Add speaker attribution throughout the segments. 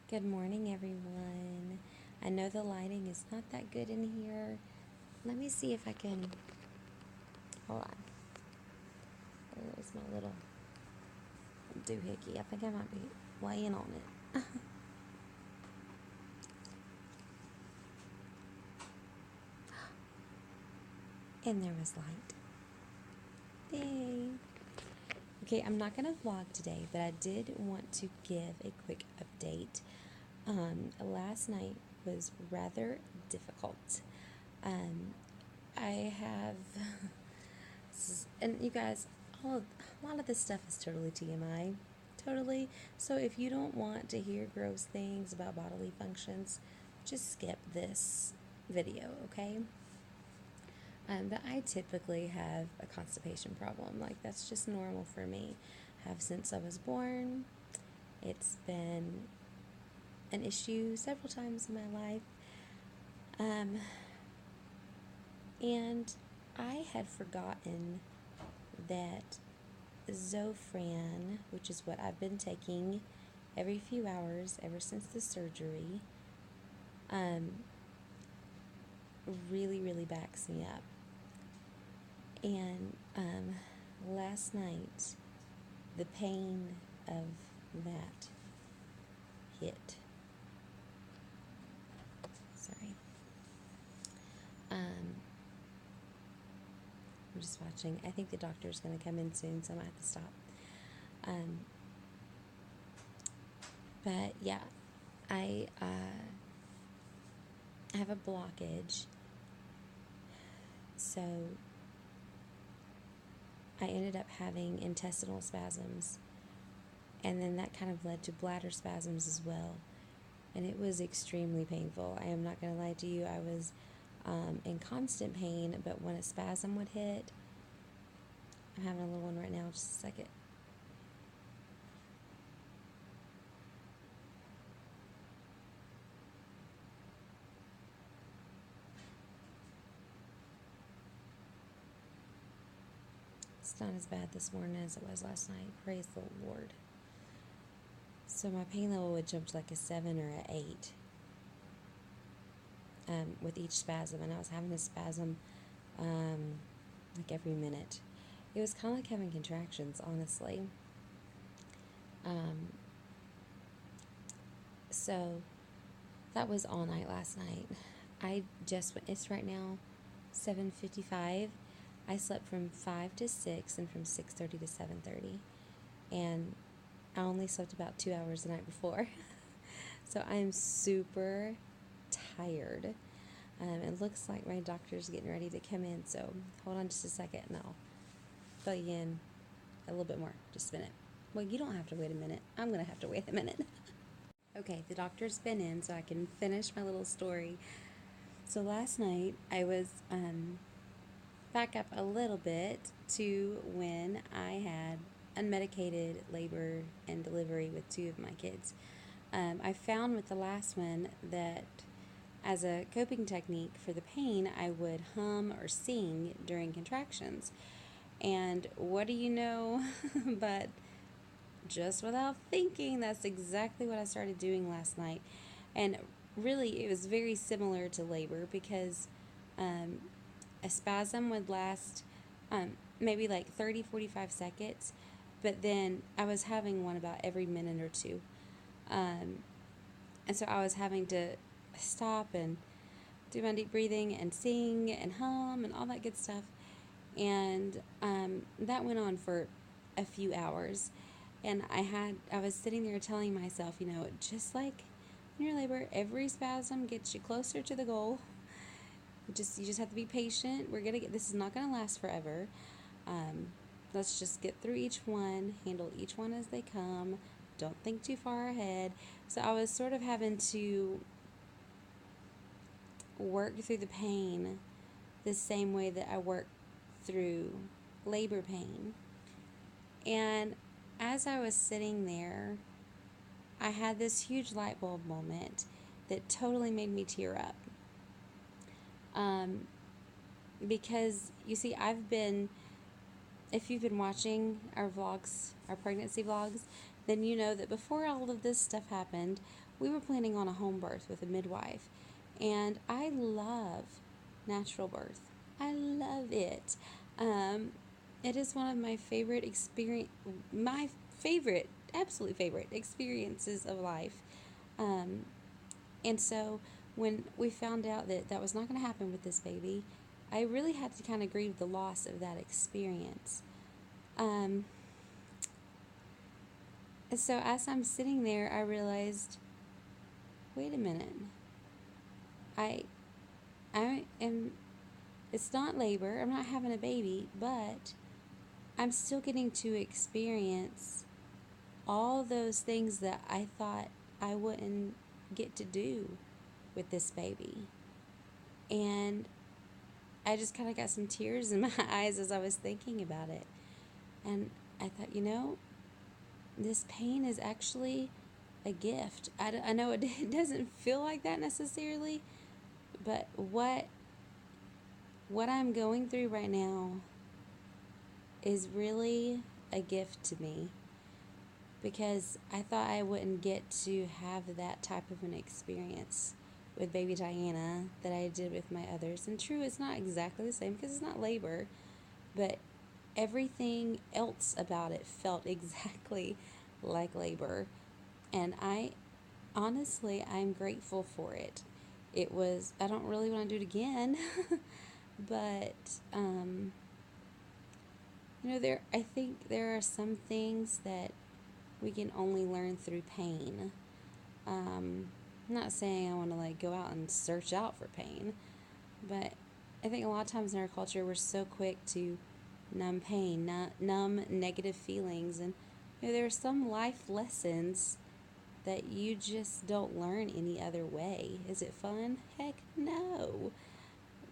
Speaker 1: Good morning, everyone. I know the lighting is not that good in here. Let me see if I can. Hold on. There's my little doohickey. I think I might be laying on it. And there was light. Yay. Okay, I'm not going to vlog today, but I did want to give a quick update. Last night was rather difficult. I have, and you guys, a lot of this stuff is totally TMI. Totally. So if you don't want to hear gross things about bodily functions, just skip this video, okay? But I typically have a constipation problem. Like, that's just normal for me. Have since I was born. It's been an issue several times in my life. And I had forgotten that Zofran, which is what I've been taking every few hours ever since the surgery, really, really backs me up. And last night, the pain of that hit. Sorry. I'm just watching. I think the doctor's going to come in soon, so I might have to stop. But yeah, I have a blockage. So I ended up having intestinal spasms, and then that kind of led to bladder spasms as well, and it was extremely painful. I am not going to lie to you. I was in constant pain, but when a spasm would hit, I'm having a little one right now, just a second. It's not as bad this morning as it was last night. Praise the Lord. So my pain level would jump to like a 7 or an 8 with each spasm, and I was having a spasm like every minute. It was kind of like having contractions, honestly. So that was all night last night. I just went, it's right now 7:55. I slept from 5 to 6 and from 6:30 to 7:30. And I only slept about 2 hours the night before. So I am super tired. It looks like my doctor's getting ready to come in, so hold on just a second and I'll fill you in a little bit more. Just a minute. Well, you don't have to wait a minute. I'm going to have to wait a minute. Okay, the doctor's been in, so I can finish my little story. So last night I was back up a little bit to when I had unmedicated labor and delivery with 2 of my kids. I found with the last one that as a coping technique for the pain, I would hum or sing during contractions. And what do you know? But just without thinking, that's exactly what I started doing last night. And really, it was very similar to labor because a spasm would last maybe like 30-45 seconds, but then I was having one about every minute or two. And so I was having to stop and do my deep breathing and sing and hum and all that good stuff. And that went on for a few hours. And I was sitting there telling myself, just like in your labor, every spasm gets you closer to the goal. You just have to be patient. This is not gonna last forever. Let's just get through each one, handle each one as they come. Don't think too far ahead. So I was sort of having to work through the pain the same way that I work through labor pain. And as I was sitting there, I had this huge light bulb moment that totally made me tear up. Because, you see, if you've been watching our vlogs, our pregnancy vlogs, then you know that before all of this stuff happened, we were planning on a home birth with a midwife, and I love natural birth. I love it. Um, it is one of my favorite my favorite, absolute favorite experiences of life. Um, and so when we found out that that was not going to happen with this baby, I really had to kind of grieve the loss of that experience. Um, and so as I'm sitting there, I realized, wait a minute, I I am. It's not labor. I'm not having a baby, but I'm still getting to experience all those things that I thought I wouldn't get to do with this baby. And I just kind of got some tears in my eyes as I was thinking about it. And I thought, this pain is actually a gift. I know it doesn't feel like that necessarily, but what I'm going through right now is really a gift to me, because I thought I wouldn't get to have that type of an experience with baby Diana that I did with my others. And true, it's not exactly the same because it's not labor, but everything else about it felt exactly like labor. And I'm grateful for it. I don't really want to do it again, but, I think there are some things that we can only learn through pain. I'm not saying I want to go out and search out for pain, but I think a lot of times in our culture we're so quick to numb pain, numb negative feelings, and there are some life lessons that you just don't learn any other way. Is it fun? Heck no.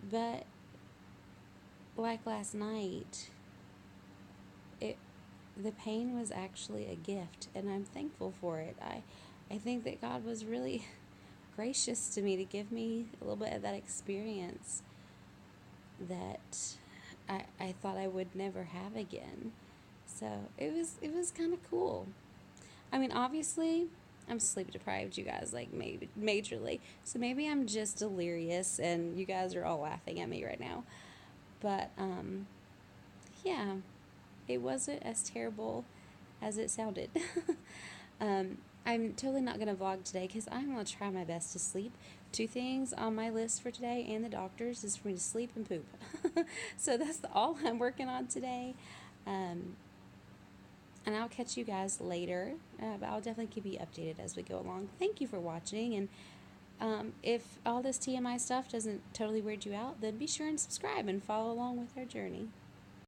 Speaker 1: But like last night, it the pain was actually a gift, and I'm thankful for it. I think that God was really gracious to me to give me a little bit of that experience that I thought I would never have again. So it was kind of cool. I mean, obviously, I'm sleep deprived, you guys, maybe majorly. So maybe I'm just delirious, and you guys are all laughing at me right now. But yeah, it wasn't as terrible as it sounded. I'm totally not going to vlog today because I'm going to try my best to sleep. 2 things on my list for today and the doctor's is for me to sleep and poop. So that's all I'm working on today. And I'll catch you guys later. But I'll definitely keep you updated as we go along. Thank you for watching. And if all this TMI stuff doesn't totally weird you out, then be sure and subscribe and follow along with our journey.